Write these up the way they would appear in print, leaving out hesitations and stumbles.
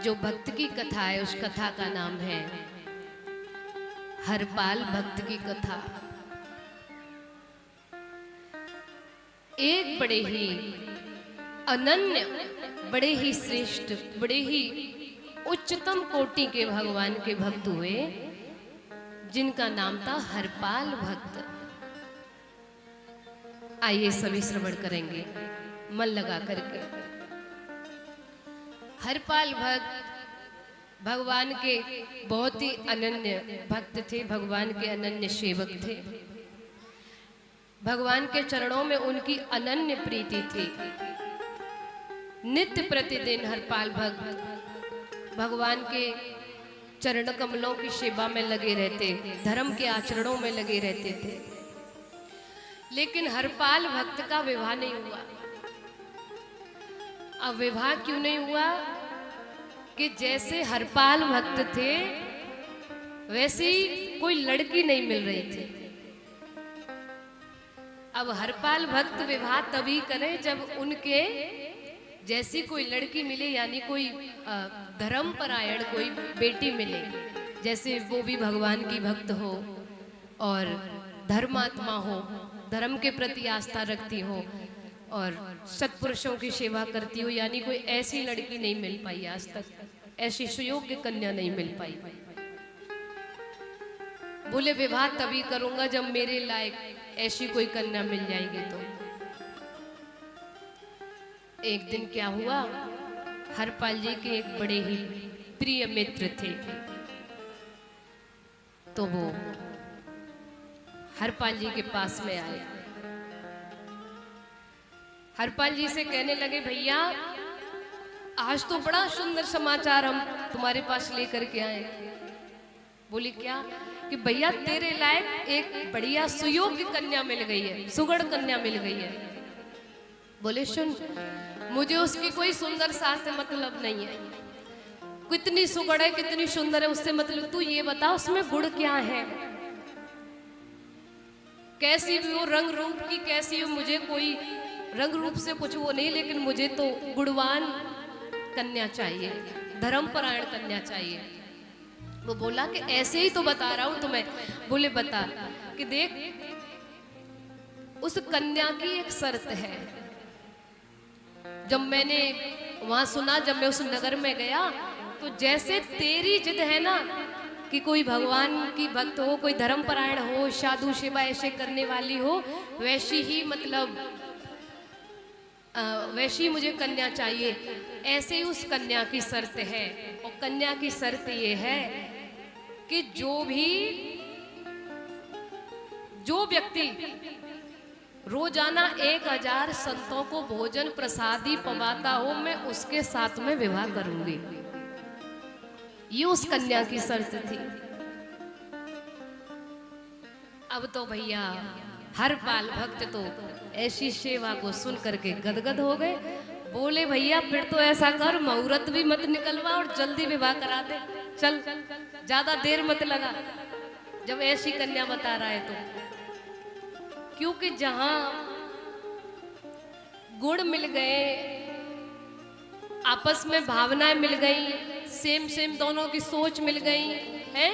जो भक्त की कथा है उस कथा का नाम है हरपाल भक्त की कथा। एक बड़े ही अनन्य, बड़े ही श्रेष्ठ, बड़े ही उच्चतम कोटि के भगवान के भक्त हुए जिनका नाम था हरपाल भक्त। आइए सभी श्रवण करेंगे मन लगा करके। हरपाल भक्त भगवान के बहुत ही अनन्य भक्त थे, भगवान के अनन्य सेवक थे। भगवान के चरणों में उनकी अनन्य प्रीति थी। नित्य प्रतिदिन हरपाल भक्त भगवान के चरण कमलों की सेवा में लगे रहते, धर्म के आचरणों में लगे रहते थे। लेकिन हरपाल भक्त का विवाह नहीं हुआ। अब विवाह क्यों नहीं हुआ कि जैसे हरपाल भक्त थे वैसे ही कोई लड़की नहीं मिल रही थी। अब हरपाल भक्त विवाह तभी करें जब उनके जैसी कोई लड़की मिले, यानी कोई धर्मपरायण कोई बेटी मिले, जैसे वो भी भगवान की भक्त हो और धर्मात्मा हो, धर्म के प्रति आस्था रखती हो और सत्पुरुषों की सेवा करती हो। यानी कोई ऐसी लड़की नहीं मिल पाई आज तक, ऐसी सुयोग्य कन्या नहीं मिल पाई। बोले विवाह तभी करूंगा जब मेरे लायक ऐसी कोई कन्या मिल जाएगी। तो एक दिन क्या हुआ, हरपाल जी के एक बड़े ही प्रिय मित्र थे। तो वो हरपाल जी के पास में आए। हरपाल जी से कहने लगे, भैया आज तो बड़ा सुंदर समाचार हम तुम्हारे पास लेकर के आए। बोली क्या? कि भैया तेरे लायक एक बढ़िया सुयोग्य कन्या मिल गई है, सुगढ़ कन्या मिल गई है। बोले सुन, मुझे उसकी कोई सुंदर सा से मतलब नहीं है, कितनी सुगढ़ है कितनी सुंदर है उससे मतलब, तू ये बता उसमें गुण क्या है, कैसी भी हो, रंग रूप की कैसी हो, मुझे कोई रंग रूप से कुछ वो नहीं, लेकिन मुझे तो गुणवान कन्या चाहिए, धर्मपरायण कन्या चाहिए। वो बोला कि ऐसे ही तो बता रहा हूं तुम्हें। बोले बता। कि देख उस कन्या की एक शर्त है। जब मैंने वहां सुना, जब मैं उस नगर में गया, तो जैसे तेरी जिद है ना कि कोई भगवान की भक्त हो, कोई धर्मपरायण हो, साधु सेवा ऐसे करने वाली हो, वैसी ही मतलब वैसी मुझे कन्या चाहिए। ऐसे ही उस कन्या की शर्त है, और कन्या की शर्त ये है कि जो व्यक्ति रोजाना 1000 संतों को भोजन प्रसादी पवाता हो, मैं उसके साथ में विवाह करूंगी। ये उस कन्या की शर्त थी। अब तो भैया हरपाल भक्त तो ऐसी सेवा को सुन करके गदगद हो गए। बोले भैया फिर तो ऐसा कर, मुहूर्त भी मत निकलवा और जल्दी विवाह करा दे, चल ज्यादा देर मत लगा जब ऐसी कन्या बता रहा है तो। क्योंकि जहां गुण मिल गए, आपस में भावनाएं मिल गई, सेम दोनों की सोच मिल गई है,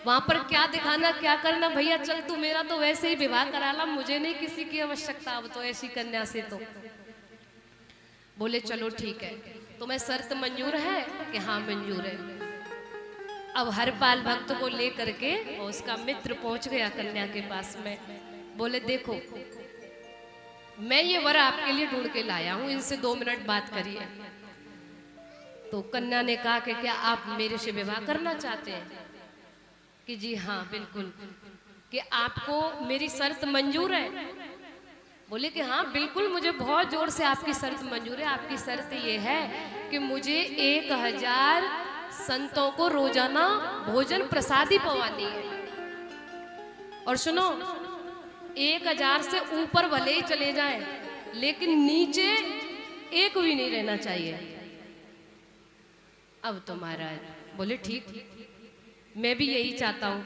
वहां पर क्या दिखाना क्या करना, भैया चल तू मेरा तो वैसे ही विवाह करा ला, मुझे नहीं किसी की आवश्यकता अब तो ऐसी कन्या से। तो बोले चलो ठीक है, तुम्हें शर्त मंजूर है? कि हाँ मंजूर है। अब हरपाल भक्त को लेकर के और उसका मित्र पहुंच गया कन्या के पास में। बोले देखो मैं ये वर आपके लिए ढूंढ के लाया हूं, इनसे 2 मिनट बात करिए। तो कन्या ने कहा कि क्या आप मेरे से विवाह करना चाहते हैं? कि जी हाँ बिल्कुल। कि आपको मेरी शर्त मंजूर है? बोले कि हाँ बिल्कुल, मुझे बहुत जोर से आपकी शर्त मंजूर है। आपकी शर्त ये है कि मुझे 1000 संतों को रोजाना भोजन प्रसादी पवानी है। और सुनो, 1000 से ऊपर भले ही चले जाएं, लेकिन नीचे एक भी नहीं रहना चाहिए। अब तो महाराज बोले ठीक, मैं भी यही चाहता हूं।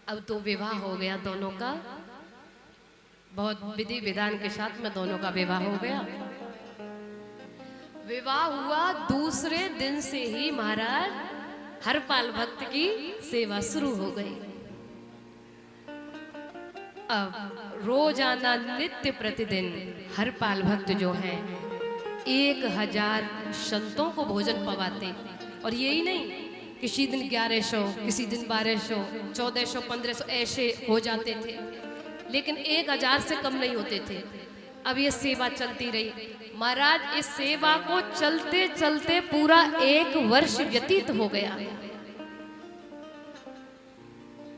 अब तो विवाह हो गया दोनों का, बहुत विधि विधान के साथ में दोनों का विवाह हो गया। विवाह हुआ दूसरे दिन से ही महाराज हरपाल भक्त की सेवा शुरू हो गई। अब रोजाना नित्य प्रतिदिन हरपाल भक्त जो हैं 1000 संतों को भोजन पवाते। और यही नहीं, किसी दिन 1100, किसी दिन 1200, 1400, 1500 ऐसे हो जाते थे, लेकिन 1000 से कम नहीं होते थे। अब ये सेवा चलती रही महाराज। इस सेवा को चलते चलते पूरा 1 वर्ष व्यतीत हो गया।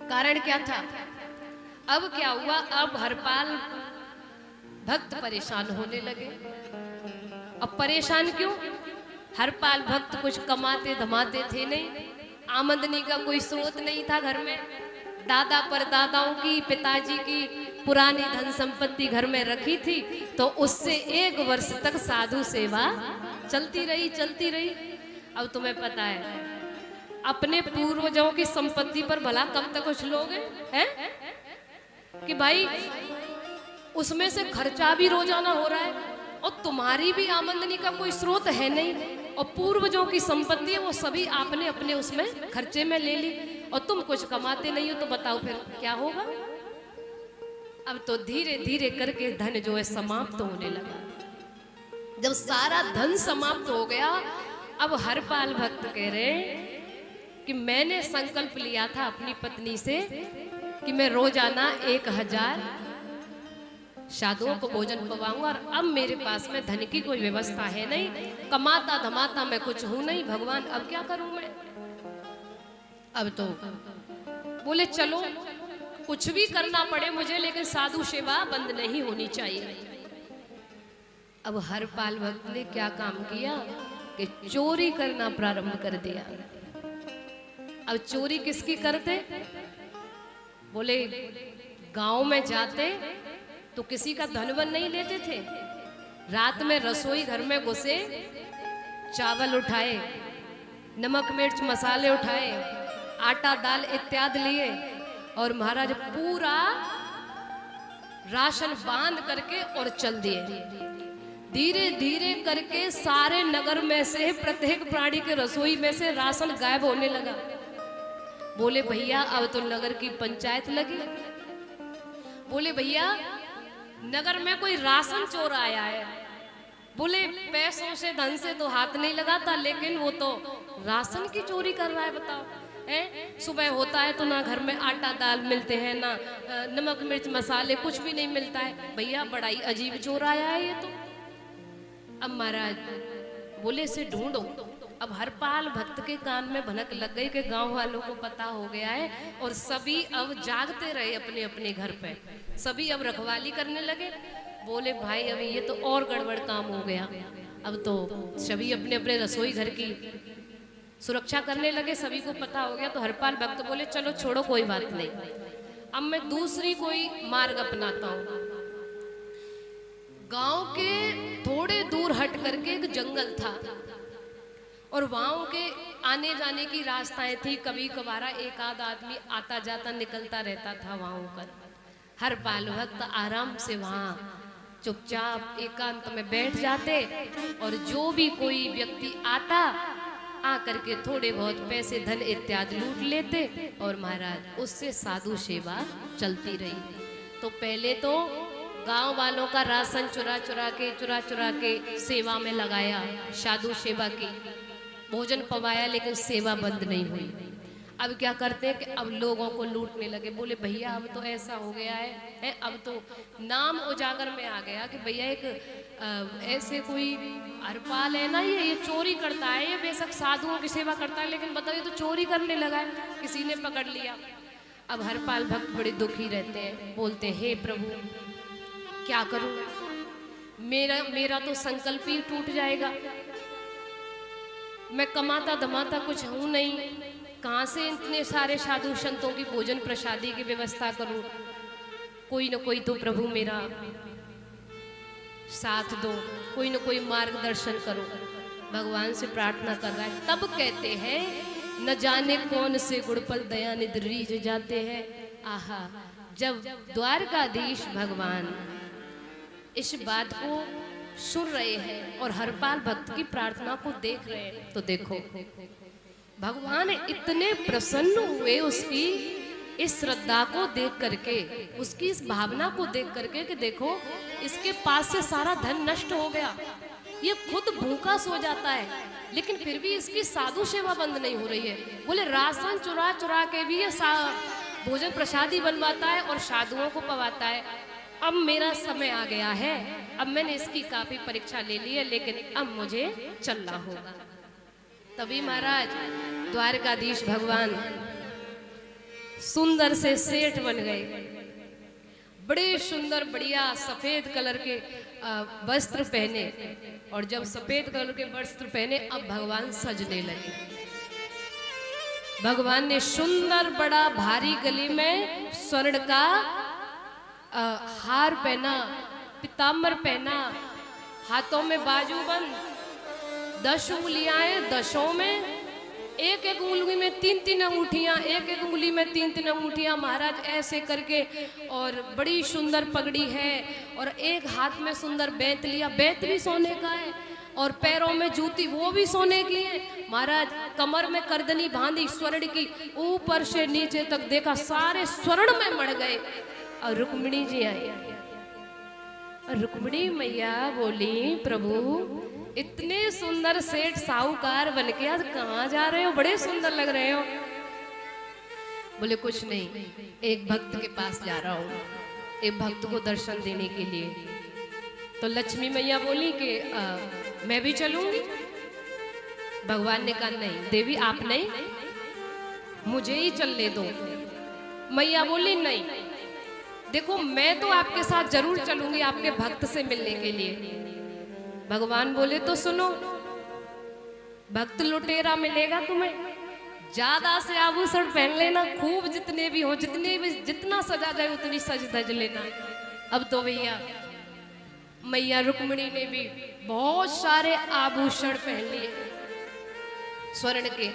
कारण क्या था? अब क्या हुआ? अब हरपाल भक्त परेशान होने लगे। अब परेशान क्यों? हरपाल भक्त कुछ कमाते धमाते थे नहीं, आमदनी का कोई स्रोत नहीं था घर में। दादा परदादाओं की, पिताजी की पुरानी धन संपत्ति घर में रखी थी, तो उससे 1 वर्ष तक साधु सेवा चलती रही। अब तुम्हें पता है अपने पूर्वजों की संपत्ति पर भला कब तक कुछ लोग हैं कि भाई उसमें से खर्चा भी रोजाना हो रहा है और तुम्हारी भी आमदनी का कोई स्रोत है नहीं, और पूर्वजों की संपत्ति है वो सभी आपने अपने उसमें खर्चे में ले ली, और तुम कुछ कमाते नहीं हो, तो बताओ फिर क्या होगा? अब तो धीरे धीरे करके धन जो है समाप्त होने लगा। जब सारा धन समाप्त हो गया, अब हरपाल भक्त कह रहे कि मैंने संकल्प लिया था अपनी पत्नी से कि मैं रोजाना 1000 साधुओं को भोजन पवाऊंगा, और अब मेरे पास में धन की कोई व्यवस्था है नहीं, कमाता धमाता मैं कुछ हूं नहीं, भगवान अब क्या करूं मैं? अब तो बोले चलो कुछ भी करना पड़े मुझे, लेकिन साधु सेवा बंद नहीं होनी चाहिए। अब हरपाल भक्त ने क्या काम किया कि चोरी करना प्रारंभ कर दिया। अब चोरी किसकी करते? बोले गांव में जाते तो किसी का धनवन नहीं लेते थे, रात में रसोई घर में घुसे, चावल उठाए, नमक मिर्च मसाले उठाए, आटा दाल इत्यादि लिए, और महाराज पूरा राशन बांध करके और चल दिए। धीरे धीरे करके सारे नगर में से, प्रत्येक प्राणी के रसोई में से राशन गायब होने लगा। बोले भैया अब तो नगर की पंचायत लगी। बोले भैया नगर में कोई राशन चोर आया है। बोले पैसों से धन से तो हाथ नहीं लगाता, लेकिन वो तो राशन की चोरी कर रहा है, बताओ। सुबह होता है तो ना घर में आटा दाल मिलते हैं, ना नमक मिर्च मसाले, कुछ भी नहीं मिलता है। भैया बड़ा ही अजीब चोर आया है ये तो। अब महाराज बोले इसे ढूंढो। अब हरपाल भक्त के कान में भनक लग गई कि गांव वालों को पता हो गया है, और सभी अब जागते रहे अपने अपने घर पे, सभी अब रखवाली करने लगे। बोले भाई अभी ये तो और गड़बड़ काम हो गया। अब तो सभी अपने अपने रसोई घर की सुरक्षा करने लगे, सभी को पता हो गया। तो हरपाल भक्त बोले चलो छोड़ो कोई बात नहीं, अब मैं दूसरी कोई मार्ग अपनाता हूँ। गांव के थोड़े दूर हट करके एक जंगल था, और वहां के आने जाने की रास्ताएं थी, कभी कभारा एक आध आदमी आता जाता निकलता रहता था वहां पर। हरपाल भक्त आराम से वहां चुपचाप एकांत में बैठ जाते, और जो भी कोई व्यक्ति आता आकर के थोड़े बहुत पैसे धन इत्यादि लूट लेते, और महाराज उससे साधु सेवा चलती रही। तो पहले तो गांव वालों का राशन चुरा चुरा के सेवा में लगाया, साधु सेवा की, भोजन पवाया, लेकिन सेवा बंद नहीं हुई। अब क्या करते हैं कि अब लोगों को लूटने लगे। बोले भैया अब तो ऐसा हो गया है, अब तो नाम उजागर में आ गया कि भैया एक ऐसे कोई हरपाल है ना, ये चोरी करता है, ये बेशक साधुओं की सेवा करता है, लेकिन बताओ ये तो चोरी करने लगा है, किसी ने पकड़ लिया। अब हरपाल भक्त बड़े दुखी रहते हैं, बोलते हैं हे प्रभु क्या करूं, मेरा तो संकल्प ही टूट जाएगा, मैं कमाता धमाता कुछ हूं नहीं, कहाँ से इतने सारे साधु संतों की भोजन प्रसादी की व्यवस्था करूं, कोई न कोई तो प्रभु मेरा साथ दो, कोई न कोई मार्गदर्शन करो। भगवान से प्रार्थना कर रहा है। तब कहते हैं न जाने कौन से गुड़पल दयानिधि रीझ जाते हैं। आहा, जब द्वारकाधीश भगवान इस बात को सुन रहे हैं और हरपाल भक्त की प्रार्थना को देख रहे हैं, तो देखो भगवान इतने प्रसन्न हुए उसकी इस श्रद्धा को देख करके, उसकी इस भावना को देख करके कि देखो इसके पास से सारा धन नष्ट हो गया, ये खुद भूखा सो जाता है, लेकिन फिर भी इसकी साधु सेवा बंद नहीं हो रही है। बोले राशन चुरा चुरा के भी ये भोजन प्रसादी बनवाता है और साधुओं को पवाता है। अब मेरा समय आ गया है, अब मैंने इसकी काफी परीक्षा ले ली है, लेकिन अब मुझे चलना होगा। तभी महाराज द्वारकाधीश भगवान सुंदर से सेठ बन गए, बड़े सुंदर बढ़िया सफेद कलर के वस्त्र पहने, और जब सफेद कलर के वस्त्र पहने अब भगवान सजने लगे। भगवान ने सुंदर बड़ा भारी गले में स्वर्ण का हार पहना, पीताम्बर पहना, हाथों में बाजूबंद, 10 उंगलियां, 10 में एक एक उंगली में 3-3 अंगूठियां, एक एक उंगली में 3-3 अंगूठियां महाराज ऐसे करके, और बड़ी सुंदर पगड़ी है, और एक हाथ में सुंदर बेंत लिया, बेंत भी सोने का है, और पैरों में जूती वो भी सोने की है महाराज। कमर में करदनी बांधी स्वर्ण की, ऊपर से नीचे तक देखा सारे स्वर्ण में मड़ गए। और रुक्मिणी जी आई, और रुक्मिणी मैया बोली प्रभु इतने सुंदर सेठ साहूकार बन के आज कहाँ जा रहे हो, बड़े सुंदर लग रहे हो। बोले कुछ नहीं, एक भक्त के पास जा रहा हूँ, एक भक्त को दर्शन देने के लिए। तो लक्ष्मी मैया बोली कि मैं भी चलूंगी। भगवान ने कहा नहीं देवी आप नहीं, मुझे ही चलने दो। मैया बोली नहीं, देखो मैं तो आपके साथ जरूर चलूंगी आपके भक्त से मिलने के लिए। भगवान बोले तो सुनो, भक्त लुटेरा मिलेगा तुम्हें, ज्यादा से आभूषण पहन लेना, खूब जितने भी हो, जितना सजा जाए उतनी सज धज लेना। अब तो भैया मैया रुक्मिणी ने भी बहुत सारे आभूषण पहन लिए स्वर्ण के।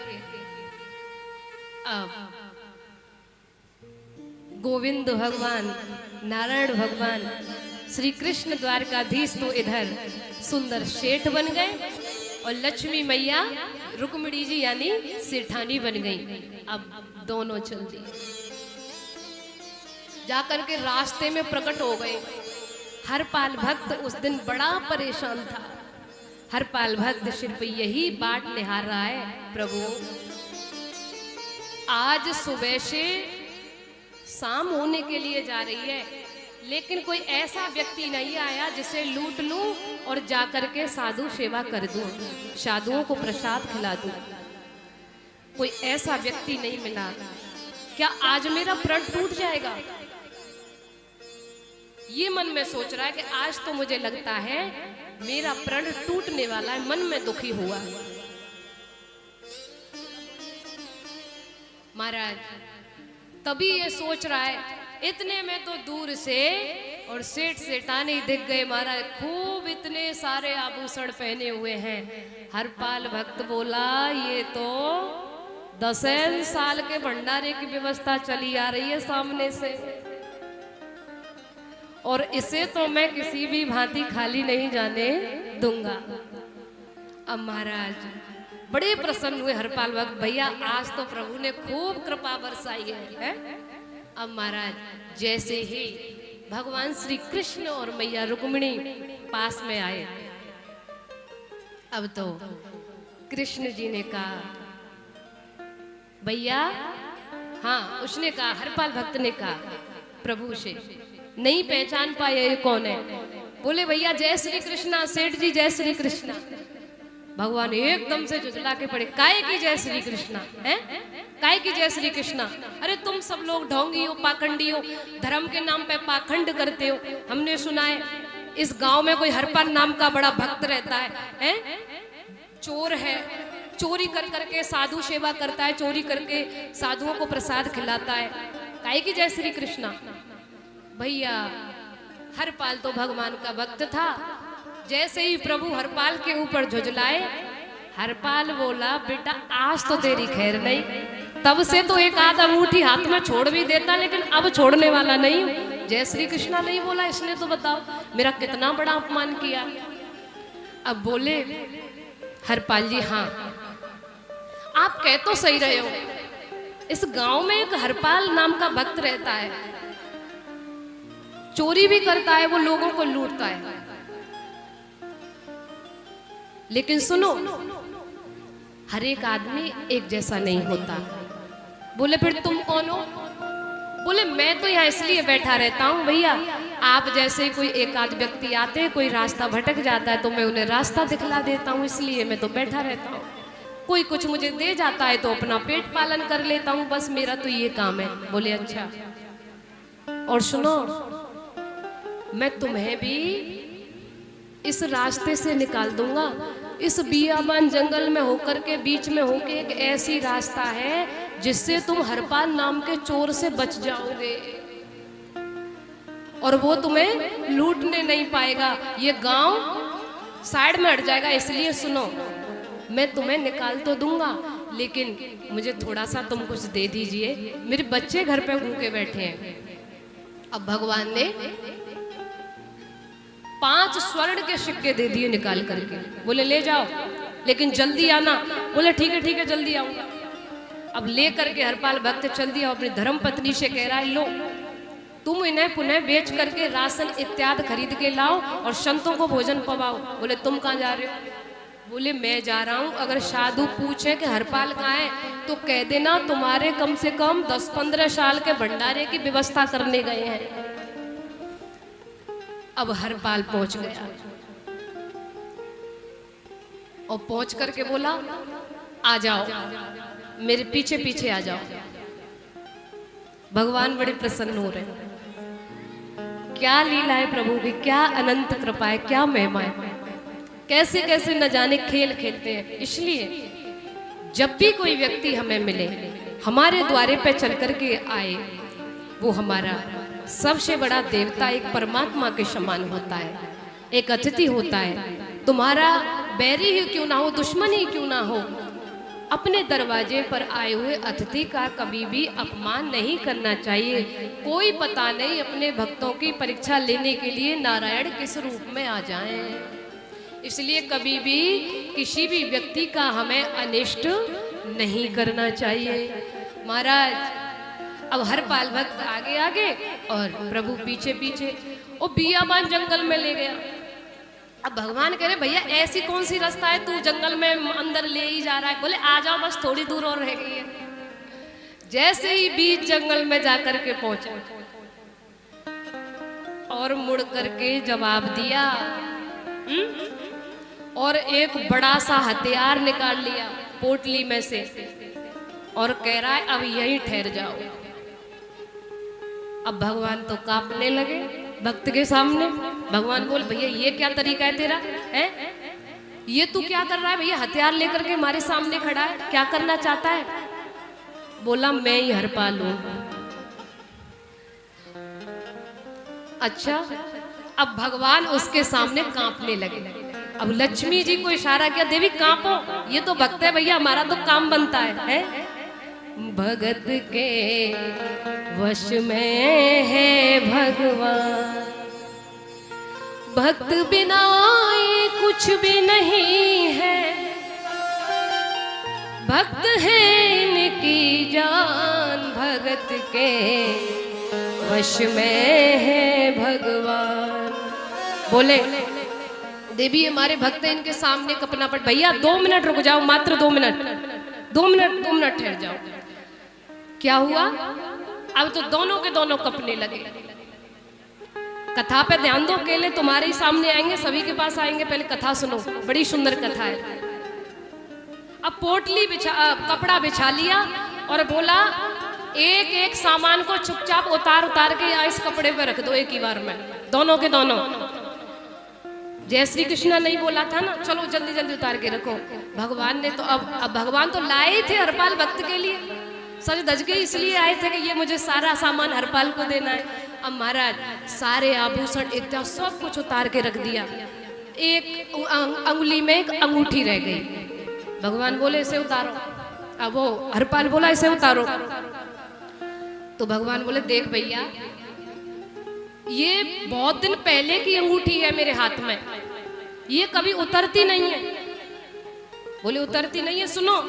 अब गोविंद भगवान, नारायण भगवान, श्री कृष्ण द्वारकाधीश तो इधर सुंदर सेठ बन गए, और लक्ष्मी मैया रुक्मिणी जी यानी सेठानी बन गई। अब दोनों चल दी, जाकर के रास्ते में प्रकट हो गए। हरपाल भक्त उस दिन बड़ा परेशान था। हरपाल भक्त सिर्फ यही बाट निहार रहा है, प्रभु आज सुबह से शाम होने के लिए जा रही है, लेकिन कोई ऐसा व्यक्ति नहीं आया जिसे लूट लूं और जाकर के साधु सेवा कर दूं, साधुओं को प्रसाद खिला दूं। कोई ऐसा व्यक्ति नहीं मिला, क्या आज मेरा प्रण टूट जाएगा? ये मन में सोच रहा है कि आज तो मुझे लगता है मेरा प्रण टूटने वाला है, मन में दुखी हुआ। महाराज तभी ये सोच रहा है, इतने में तो दूर से और सेठ सेठानी दिख गए महाराज, खूब इतने सारे आभूषण पहने हुए हैं। हरपाल भक्त बोला ये तो 10 साल के भंडारे की व्यवस्था चली आ रही है सामने से, और इसे तो मैं किसी भी भांति खाली नहीं जाने दूंगा। अब महाराज बड़े प्रसन्न हुए हरपाल भक्त, भैया आज तो प्रभु ने खूब कृपा बरसाई है। अब महाराज जैसे ही भगवान श्री कृष्ण और मैया रुक्मिणी पास में आए, अब तो कृष्ण जी ने कहा भैया, हाँ उसने कहा, हरपाल भक्त ने कहा प्रभु से, नहीं पहचान पाए ये कौन है? बोले भैया जय श्री कृष्णा सेठ जी, जय श्री कृष्णा। भगवान एकदम से झुझला के पड़े, काहे की जय श्री कृष्णा है, काहे की जय श्री कृष्णा? अरे तुम सब लोग ढोंगी हो, पाखंडी हो, धर्म के नाम पे पाखंड करते हो। हमने सुना है इस गांव में कोई हरपाल नाम का बड़ा भक्त रहता है, चोर है, चोरी कर करके साधु सेवा करता है, चोरी करके साधुओं को प्रसाद खिलाता है, काहे की जय श्री कृष्णा? भैया हरपाल तो भगवान का भक्त था, जैसे ही प्रभु हरपाल के ऊपर झुझलाए, हरपाल बोला बेटा आज तो तेरी खैर नहीं, तब से तो एक आध अंगूठी हाथ में छोड़ भी देता, लेकिन अब छोड़ने वाला नहीं हूं। जय श्री कृष्णा नहीं बोला इसने, तो बताओ मेरा कितना बड़ा अपमान किया। अब बोले हरपाल जी, हाँ आप कह तो सही रहे हो, इस गांव में एक हरपाल नाम का भक्त रहता है, चोरी भी करता है, वो लोगों को लूटता है। लेकिन सुनो, हर एक आदमी एक जैसा नहीं होता। बोले फिर तुम कौन हो? बोले मैं तो यहाँ इसलिए बैठा रहता हूँ भैया, आप जैसे कोई एक आध व्यक्ति आते हैं, कोई रास्ता भटक जाता है तो मैं उन्हें रास्ता दिखला देता हूँ, इसलिए मैं तो बैठा रहता हूँ। कोई कुछ मुझे दे जाता है तो अपना पेट पालन कर लेता हूँ, बस मेरा तो ये काम है। बोले अच्छा, और सुनो, मैं तुम्हें भी इस रास्ते से निकाल दूंगा। इस बियाबान जंगल में होकर के, बीच में होके एक ऐसी रास्ता है जिससे तुम हरपाल नाम के चोर से बच जाओगे और वो तुम्हें लूटने नहीं पाएगा। ये गांव साइड में हट जाएगा। इसलिए सुनो, मैं तुम्हें निकाल तो दूंगा, लेकिन मुझे थोड़ा सा तुम कुछ दे दीजिए, मेरे बच्चे घर पे भूखे बैठे हैं। अब भगवान ने 5 स्वर्ण के सिक्के दे दिए निकाल करके। बोले ले जाओ, लेकिन जल्दी आना। बोले ठीक है जल्दी आऊंगा। अब ले करके हरपाल भक्त चल दिया। अपनी धर्म पत्नी से कह रहा है, लो तुम इन्हें पुनः बेच करके राशन इत्यादि खरीद के लाओ और संतों को भोजन पवाओ। बोले तुम कहाँ जा रहे हो? बोले मैं जा रहा हूँ, अगर साधु पूछे कि हरपाल कहाँ है तो कह देना तुम्हारे कम से कम 10-15 साल के भंडारे की व्यवस्था करने गए हैं। अब हरपाल पहुंच गया और पहुंच करके बोला, आ जाओ मेरे पीछे पीछे आ जाओ। भगवान बड़े प्रसन्न हो रहे हैं। क्या लीला है प्रभु की, क्या अनंत कृपा है, क्या महिमा है, कैसे कैसे न जाने खेल खेलते हैं। इसलिए जब भी कोई व्यक्ति हमें मिले, हमारे द्वारे पे चल करके आए, वो हमारा सबसे बड़ा देवता, एक परमात्मा के समान होता है, एक अतिथि होता है। तुम्हारा बैरी ही क्यों ना हो, दुश्मन ही क्यों ना हो, अपने दरवाजे पर आए हुए अतिथि का कभी भी अपमान नहीं करना चाहिए। कोई पता नहीं अपने भक्तों की परीक्षा लेने के लिए नारायण किस रूप में आ जाएं। इसलिए कभी भी किसी भी व्यक्ति का हमें अनिष्ट नहीं करना चाहिए। महाराज अब हरपाल भक्त आगे आगे और प्रभु पीछे पीछे, वो बियाबान जंगल में ले गया। अब भगवान कह रहे, भैया ऐसी कौन सी रास्ता है, तू जंगल में अंदर ले ही जा रहा है। बोले आ जाओ, बस थोड़ी दूर और रह गई है। जैसे ही बीच जंगल में जाकर के पहुंचा और मुड़ करके जवाब दिया और एक बड़ा सा हथियार निकाल लिया पोटली में से और कह रहा है अब यहीं ठहर जाओ। अब भगवान तो कांपने लगे भक्त के सामने। भगवान बोल, भैया ये क्या तरीका है तेरा, है ये तू क्या कर रहा है भैया, हथियार लेकर के हमारे सामने खड़ा है, क्या करना चाहता है? बोला मैं ही हरपाल हूं। अच्छा, अब भगवान उसके सामने कांपने लगे। अब लक्ष्मी जी को इशारा किया, देवी कांपो, ये तो भक्त है भैया, हमारा तो काम बनता है? भगत के वश में है भगवान, भक्त बिना ये कुछ भी नहीं है, भक्त है इनकी जान, भगत के वश में है भगवान। बोले देवी हमारे भक्त हैं, इनके सामने कपना पड़। भैया 2 मिनट रुक जाओ, मात्र 2 मिनट, 2 मिनट ठहर जाओ। क्या हुआ? अब तो दोनों के दोनों कपने लगे। कथा पे ध्यान दो, अकेले तुम्हारे ही सामने आएंगे, सभी के पास आएंगे, पहले कथा सुनो, बड़ी सुंदर कथा है। अब पोटली कपड़ा बिछा लिया और बोला एक एक सामान को चुपचाप उतार के इस कपड़े पे रख दो एक ही बार में, दोनों के दोनों। जय श्री कृष्णा नहीं बोला था ना, चलो जल्दी जल्दी उतार के रखो। भगवान ने तो अब भगवान तो लाए थे हरपाल भक्त के लिए, सज धज के इसलिए आए थे कि ये मुझे सारा सामान हरपाल को देना है। अब महाराज सारे आभूषण इत्यादि सब कुछ उतार के रख दिया। एक अंगुली में एक अंगूठी रह गई। भगवान बोले इसे उतारो। अब वो हरपाल बोला इसे उतारो। तो भगवान बोले देख भैया, ये बहुत दिन पहले की अंगूठी है मेरे हाथ में, ये कभी उतरती नहीं है। बोले उतरती नहीं है, सुनो,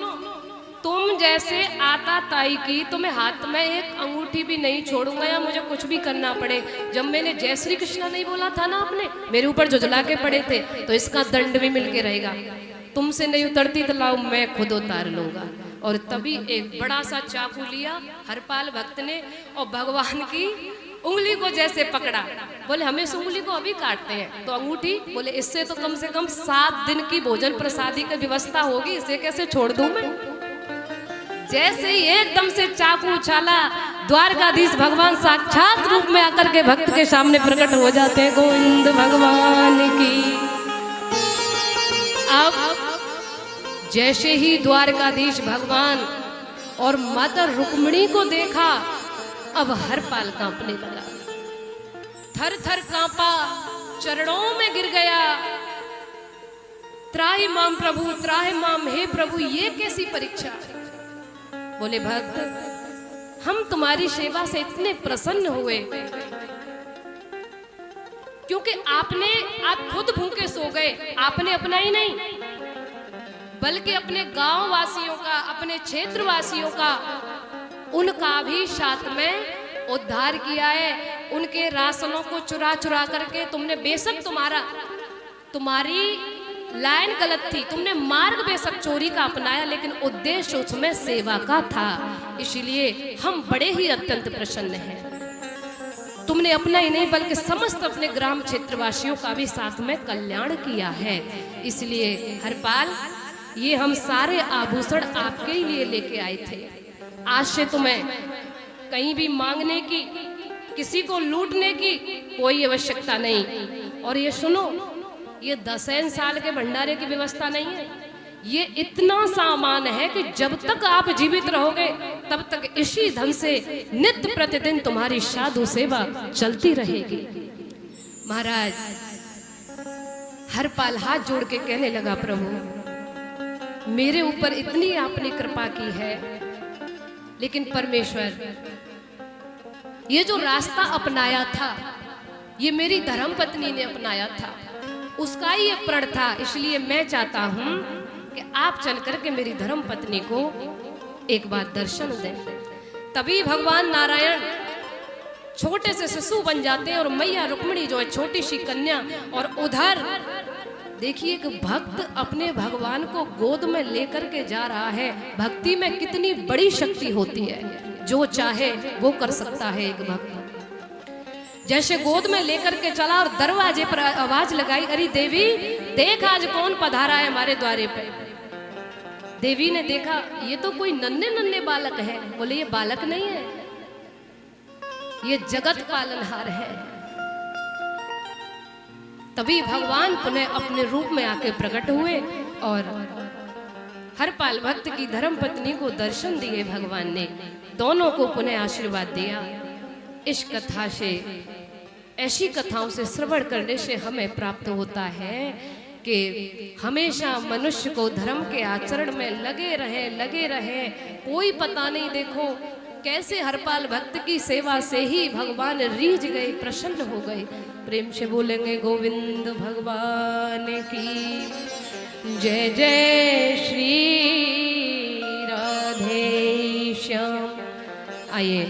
तुम जैसे आता ताई की तुम्हें हाथ में एक अंगूठी भी नहीं छोड़ूंगा या मुझे कुछ भी करना पड़े। जब मैंने जय श्री कृष्णा नहीं बोला था ना, आपने मेरे ऊपर झुझला के पड़े थे, तो इसका दंड भी मिलके रहेगा। तुमसे नहीं उतरती तो लाओ मैं खुद उतार लूंगा। और तभी एक बड़ा सा चाकू लिया हरपाल भक्त ने और भगवान की उंगली को जैसे पकड़ा। बोले हमें इस उंगली को अभी काटते हैं, तो अंगूठी, बोले इससे तो कम से कम 7 दिन की भोजन प्रसादी की व्यवस्था होगी, इसे कैसे छोड़ दूं मैं। जैसे ही एकदम से चाकू उछाला, द्वारकाधीश भगवान साक्षात रूप में आकर के भक्त के सामने प्रकट हो जाते हैं। गोविंद भगवान की। अब जैसे ही द्वारकाधीश भगवान और माता रुक्मिणी को देखा, अब हरपाल कांपने लगा, थर थर कांपा, चरणों में गिर गया। त्राहि माम प्रभु, त्राहि माम, हे प्रभु ये कैसी परीक्षा। बोले भक्त, हम तुम्हारी सेवा से इतने प्रसन्न हुए क्योंकि आप खुद भूखे सो गए। आपने अपना ही नहीं बल्कि अपने गांव वासियों का, अपने क्षेत्र वासियों का, उनका भी साथ में उद्धार किया है। उनके राशनों को चुरा चुरा करके तुमने, बेशक तुम्हारी लाइन गलत थी, तुमने मार्ग बेशक चोरी का अपनाया, लेकिन उद्देश्य उसमें सेवा का था। इसलिए हम बड़े ही अत्यंत प्रसन्न हैं। तुमने अपना ही नहीं बल्कि समस्त अपने ग्राम क्षेत्रवासियों का भी साथ में कल्याण किया है। इसलिए हरपाल, ये हम सारे आभूषण आपके ही लिए लेके आए थे। आज से तुम्हें कहीं भी मांगने की, किसी को लूटने की कोई आवश्यकता नहीं। और ये सुनो, ये 10 साल के भंडारे की व्यवस्था नहीं है, ये इतना सामान है कि जब तक आप जीवित रहोगे तब तक इसी धन से नित्य प्रतिदिन तुम्हारी साधु सेवा चलती रहेगी। महाराज हरपाल हाथ जोड़ के कहने लगा, प्रभु मेरे ऊपर इतनी आपने कृपा की है, लेकिन परमेश्वर ये जो रास्ता अपनाया था, ये मेरी धर्मपत्नी ने अपनाया था, उसका ही ये प्रण था। इसलिए मैं चाहता हूं कि आप चल करके मेरी धर्मपत्नी को एक बार दर्शन दें। तभी भगवान नारायण छोटे से शिशु बन जाते हैं और मैया रुक्मिणी जो है छोटी सी कन्या। और उधर देखिए कि भक्त अपने भगवान को गोद में लेकर के जा रहा है। भक्ति में कितनी बड़ी शक्ति होती है, जो चाहे वो कर सकता है एक भक्त। जैसे गोद में लेकर के चला और दरवाजे पर आवाज लगाई, अरे देवी देख आज कौन पधारा है हमारे द्वारे पे। देवी ने देखा ये तो कोई नन्हे नन्हे बालक है। बोले ये बालक नहीं है, ये जगत पालनहार है। तभी भगवान पुनः अपने रूप में आके प्रकट हुए और हरपाल भक्त की धर्मपत्नी को दर्शन दिए भगवान ने, दोनों को पुनः आशीर्वाद दिया। इस कथा से, ऐसी कथाओं से श्रवण करने से हमें प्राप्त होता है कि हमेशा मनुष्य को धर्म के आचरण में लगे रहे। कोई पता नहीं, देखो कैसे हरपाल भक्त की सेवा से ही भगवान रीझ गए, प्रसन्न हो गए। प्रेम से बोलेंगे गोविंद भगवान की जय। जय श्री राधे श्याम। आइए